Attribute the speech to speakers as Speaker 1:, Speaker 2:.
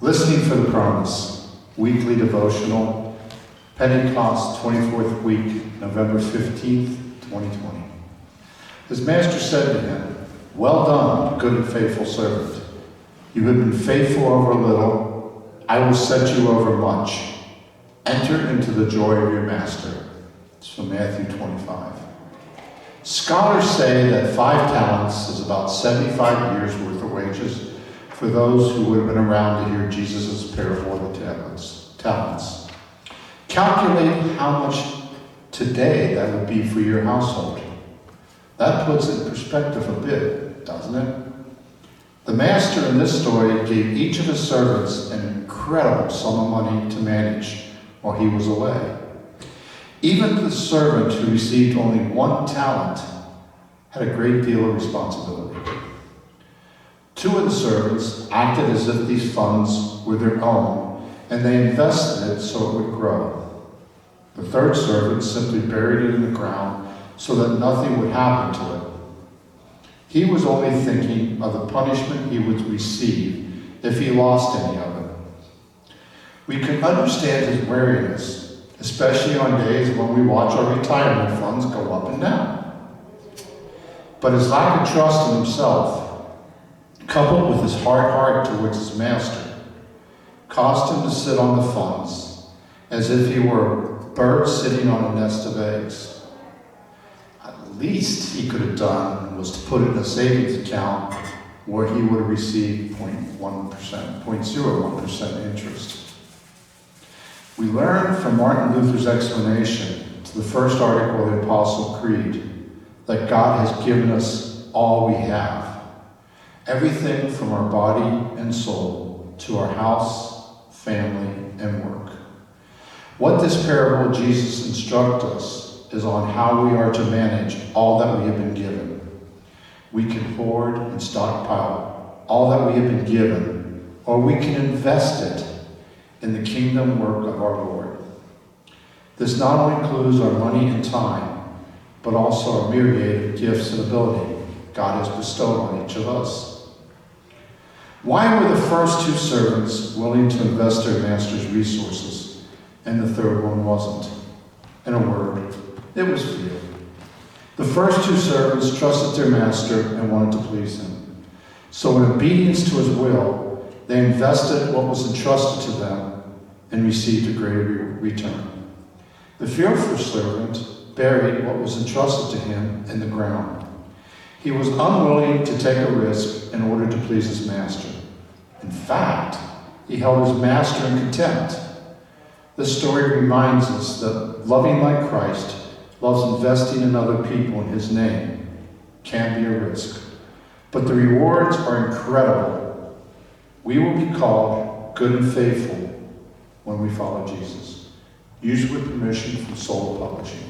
Speaker 1: Listening for the Promise, weekly devotional, Pentecost, 24th week, November 15th, 2020. His master said to him, "Well done, good and faithful servant. You have been faithful over a little, I will set you over much. Enter into the joy of your master." It's from Matthew 25. Scholars say that 5 talents is about 75 years worth of wages for those who would have been around to hear Jesus' parable of the talents. Calculate how much today that would be for your household. That puts it in perspective a bit, doesn't it? The master in this story gave each of his servants an incredible sum of money to manage while he was away. Even the servant who received only 1 talent had a great deal of responsibility. 2 of the servants acted as if these funds were their own, and they invested it so it would grow. The 3rd servant simply buried it in the ground so that nothing would happen to it. He was only thinking of the punishment he would receive if he lost any of it. We can understand his wariness, especially on days when we watch our retirement funds go up and down. But his lack of trust in himself, coupled with his hard heart towards his master, caused him to sit on the funds as if he were a bird sitting on a nest of eggs. At least he could have done was to put it in a savings account where he would have received 0.01% interest. We learn from Martin Luther's explanation to the first article of the Apostle Creed that God has given us all we have. Everything from our body and soul to our house, family, and work. What this parable of Jesus instructs us is on how we are to manage all that we have been given. We can hoard and stockpile all that we have been given, or we can invest it in the kingdom work of our Lord. This not only includes our money and time, but also our myriad of gifts and ability God has bestowed on each of us. Why were the first 2 servants willing to invest their master's resources, and the 3rd one wasn't? In a word, it was fear. The first 2 servants trusted their master and wanted to please him. So in obedience to his will, they invested what was entrusted to them and received a greater return. The fearful servant buried what was entrusted to him in the ground. He was unwilling to take a risk in order to please his master. In fact, he held his master in contempt. This story reminds us that loving like Christ loves investing in other people in his name can be a risk. But the rewards are incredible. We will be called good and faithful when we follow Jesus. Used with permission from Soul Publishing.